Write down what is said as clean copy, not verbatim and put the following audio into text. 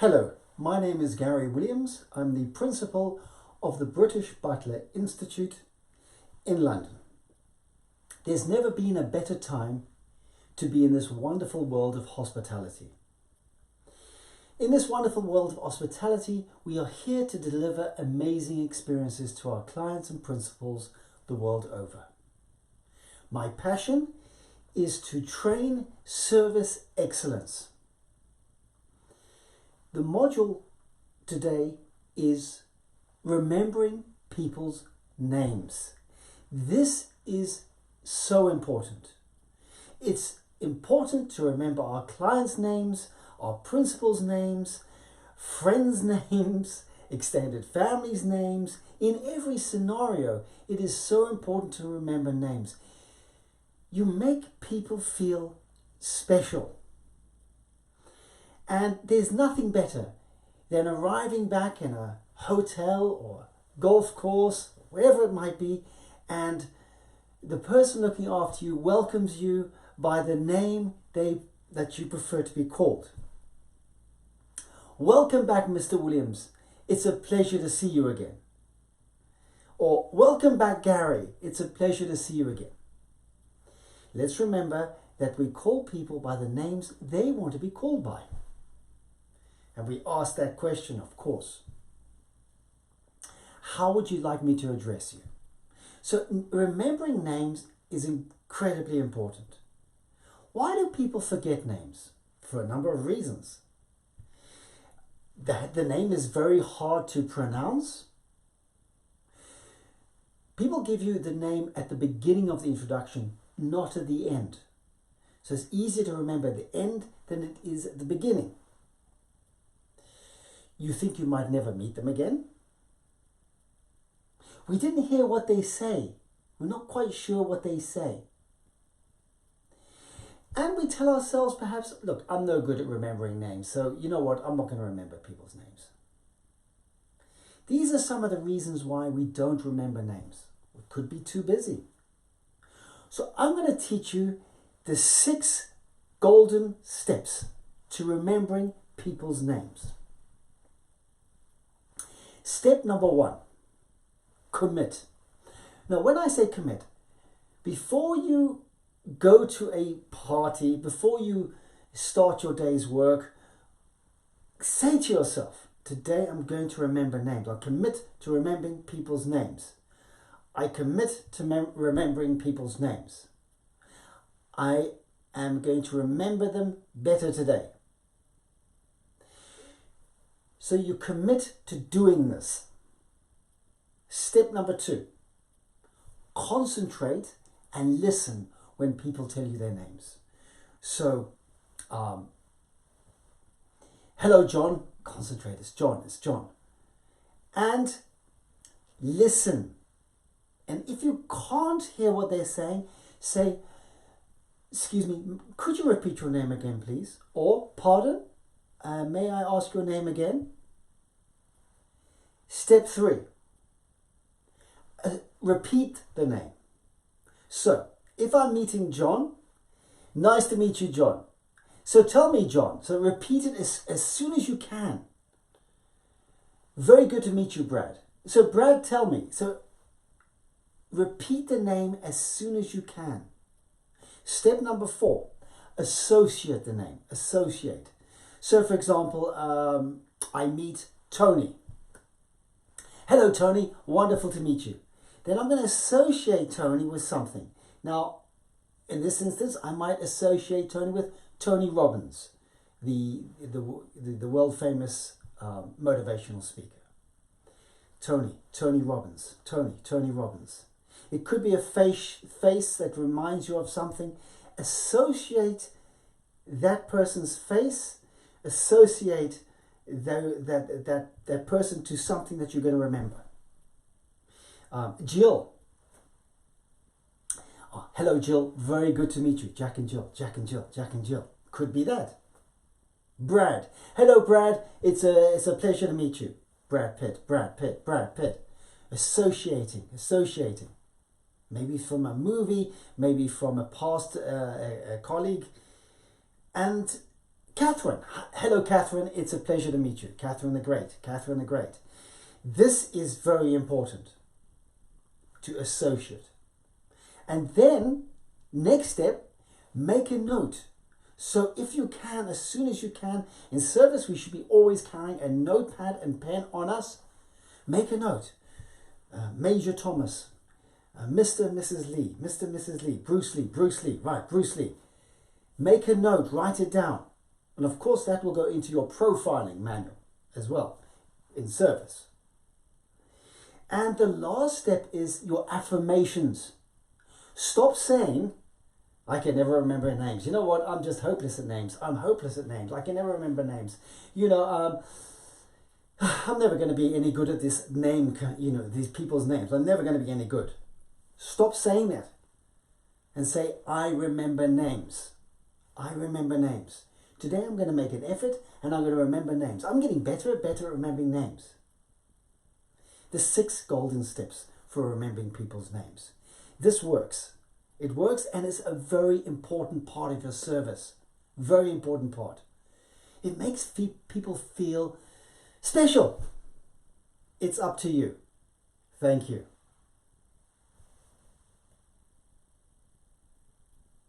Hello, my name is Gary Williams. I'm the principal of the British Butler Institute in London. There's never been a better time to be in this wonderful world of hospitality. In this wonderful world of hospitality, we are here to deliver amazing experiences to our clients and principals the world over. My passion is to train service excellence. The module today is remembering people's names. This is so important. It's important to remember our clients' names, our principals' names, friends' names, extended families' names. In every scenario, it is so important to remember names. You make people feel special. And there's nothing better than arriving back in a hotel or golf course, wherever it might be, and the person looking after you welcomes you by the name that you prefer to be called. Welcome back, Mr. Williams. It's a pleasure to see you again. Or welcome back, Gary. It's a pleasure to see you again. Let's remember that we call people by the names they want to be called by. And we ask that question, of course. How would you like me to address you? So remembering names is incredibly important. Why do people forget names? For a number of reasons. The name is very hard to pronounce. People give you the name at the beginning of the introduction, not at the end. So it's easier to remember at the end than it is at the beginning. You think you might never meet them again? We didn't hear what they say. We're not quite sure what they say. And we tell ourselves perhaps, look, I'm no good at remembering names, so you know what, I'm not going to remember people's names. These are some of the reasons why we don't remember names. We could be too busy. So I'm going to teach you the 6 golden steps to remembering people's names. Step number 1, commit. Now, when I say commit, before you go to a party, before you start your day's work, say to yourself, today I'm going to remember names. I commit to remembering people's names. I commit to remembering people's names. I am going to remember them better today. So you commit to doing this. Step number 2, concentrate and listen when people tell you their names. So, hello, John. Concentrate. It's John. And listen. And if you can't hear what they're saying, say, excuse me, could you repeat your name again, please? Or, pardon, may I ask your name again? Step 3, repeat the name. So, if I'm meeting John, nice to meet you, John. So tell me, John. So repeat it as soon as you can. Very good to meet you, Brad. So Brad, tell me. So repeat the name as soon as you can. Step number 4, associate the name. Associate. So for example, I meet Tony. Hello, Tony. Wonderful to meet you. Then I'm going to associate Tony with something. Now, in this instance, I might associate Tony with Tony Robbins, the world famous motivational speaker. Tony Robbins. Tony Robbins. It could be a face that reminds you of something. Associate that person's face. Associate that person to something that you're going to remember. Jill. Oh, hello, Jill. Very good to meet you. Jack and Jill. Could be that. Brad. Hello, Brad. It's a pleasure to meet you. Brad Pitt. Associating. Maybe from a movie, maybe from a past colleague. And Catherine. Hello, Catherine. It's a pleasure to meet you. Catherine the Great. Catherine the Great. This is very important to associate. And then, next step, make a note. So if you can, as soon as you can, in service we should be always carrying a notepad and pen on us. Make a note. Major Thomas, Mr. and Mrs. Lee, Mr. and Mrs. Lee, Bruce Lee, right, Bruce Lee. Make a note, write it down. And of course that will go into your profiling manual as well in service. And the last step is your affirmations. Stop saying, I can never remember names. You know what? I'm just hopeless at names. I'm hopeless at names. I can never remember names. You know, I'm never going to be any good at this name, you know, these people's names. I'm never going to be any good. Stop saying that and say, I remember names. I remember names. Today I'm going to make an effort and I'm going to remember names. I'm getting better at remembering names. The 6 golden steps for remembering people's names. This works. It works, and it's a very important part of your service. Very important part. It makes people feel special. It's up to you. Thank you.